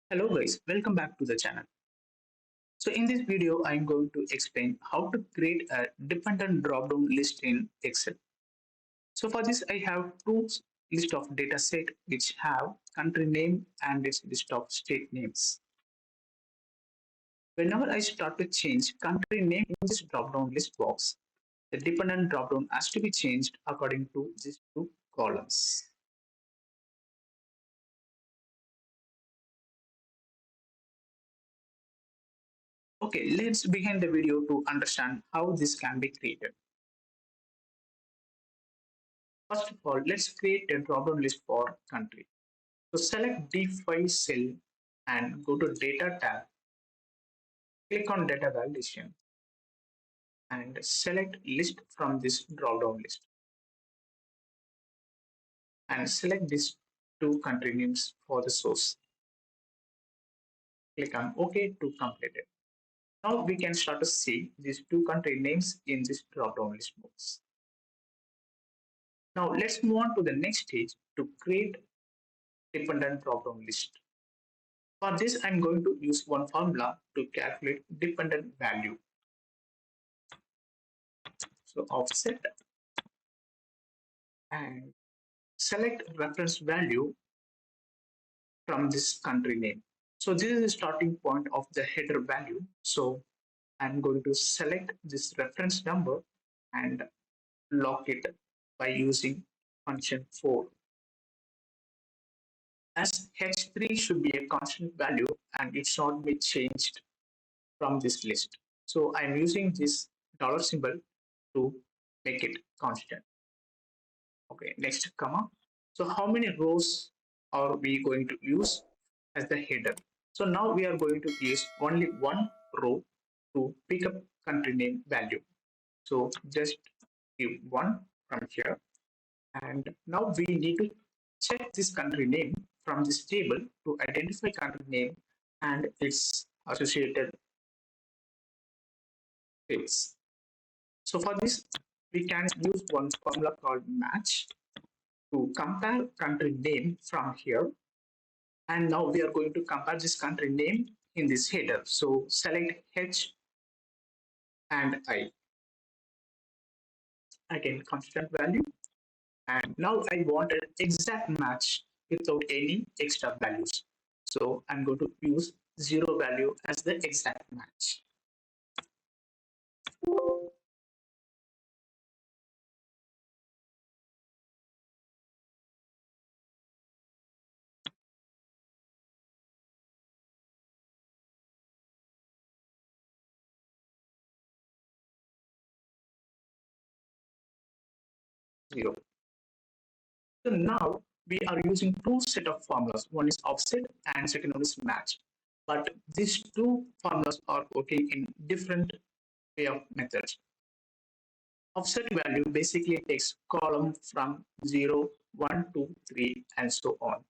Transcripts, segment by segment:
Hello guys, welcome back to the channel. So in this video, I'm going to explain how to create a dependent drop-down list in Excel. So for this, I have two list of data set which have country name and its list of state names. Whenever I start to change country name in this drop-down list box, the dependent drop-down has to be changed according to these two columns. Okay, let's begin the video to understand how this can be created. First of all, let's create a drop-down list for country. So select D5 cell and go to Data tab, click on Data Validation and select List from this drop-down list and select these two country names for the source. Click on OK to complete it. Now we can start to see these two country names in this drop-down list box. Now let's move on to the next stage to create dependent drop-down list. For this, I'm going to use one formula to calculate dependent value. So offset and select reference value from this country name. So this is the starting point of the header value. So I'm going to select this reference number and lock it by using function for. As H3 should be a constant value and it should not be changed from this list. So I'm using this dollar symbol to make it constant. Okay, next comma. So how many rows are we going to use as the header? So now we are going to use only one row to pick up country name value. So just give one from here. And now we need to check this country name from this table to identify country name and its associated fields. So for this, we can use one formula called match to compare country name from here. And now we are going to compare this country name in this header. So select H and I. Again, constant value. And now I want an exact match without any extra values. So I'm going to use zero value as the exact match. Zero. So now we are using two set of formulas. One is offset and second one is match. But these two formulas are working in different way of methods. Offset value basically takes column from 0, 1, 2, 3, and so on.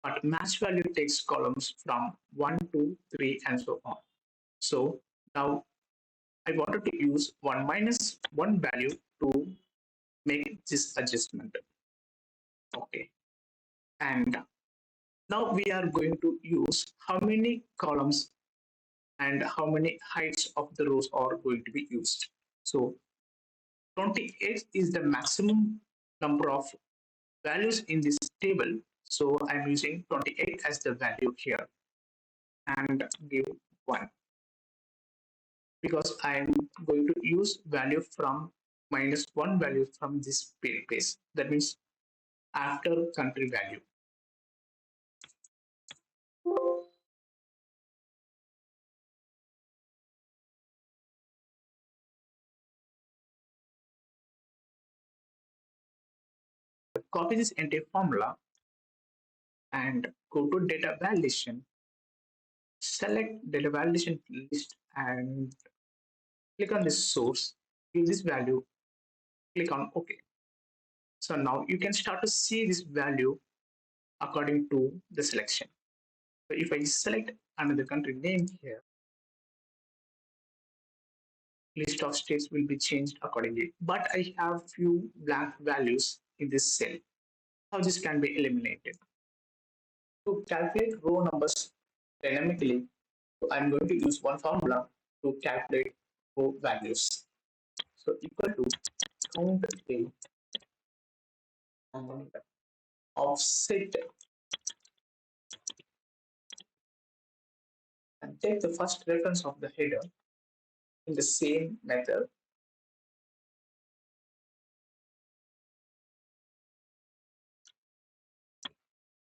But match value takes columns from 1, 2, 3, and so on. So now I wanted to use 1 minus 1 value to make this adjustment. Okay. And now we are going to use how many columns and how many heights of the rows are going to be used. So 28 is the maximum number of values in this table. So I'm using 28 as the value here and give 1 because I'm going to use value from minus 1 value from this place. That means after country value. Copy this entire formula and go to data validation. Select data validation list and click on this source. Give this value. Click on OK. So now you can start to see this value according to the selection. So if I select another country name here, list of states will be changed accordingly. But I have few blank values in this cell. How this can be eliminated? To calculate row numbers dynamically. So I'm going to use one formula to calculate four values. So equal to count A and offset, and take the first reference of the header in the same method,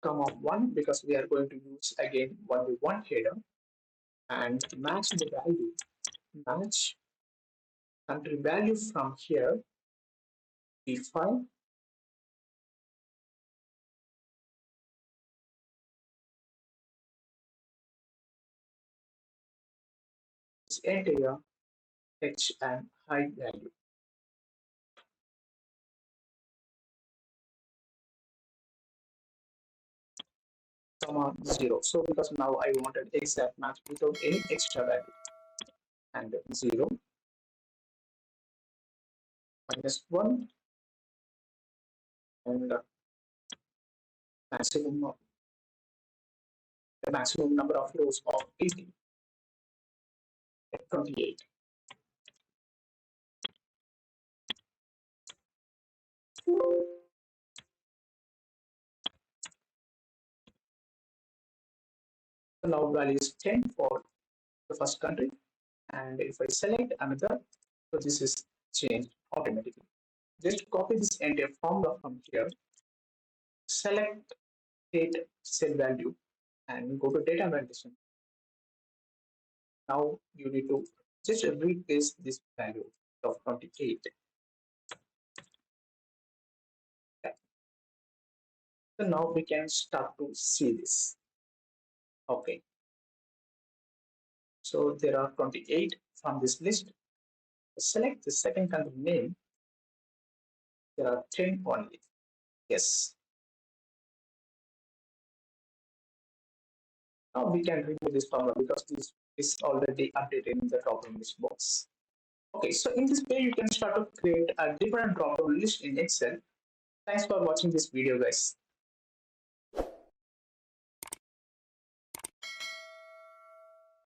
comma 1, because we are going to use again only one header, and match the value, match country value from here, P5, is entire H and high value, comma 0. So because now I wanted exact match without any extra value, and 0 minus 1 and maximum of the maximum number of rows of 80 at 28. So now value is 10 for the first country, and if I select another, so this is changed automatically. Just copy this entire formula from here, select date set value, and go to data validation. Now you need to just replace this value of 28. Okay. So now we can start to see this. Okay. So there are 28 from this list. Select the second country name. There are 10 only. Yes. Now we can remove this formula because this is already updated in the drop-down list box. Okay, so in this way, you can start to create a different drop-down list in Excel. Thanks for watching this video, guys.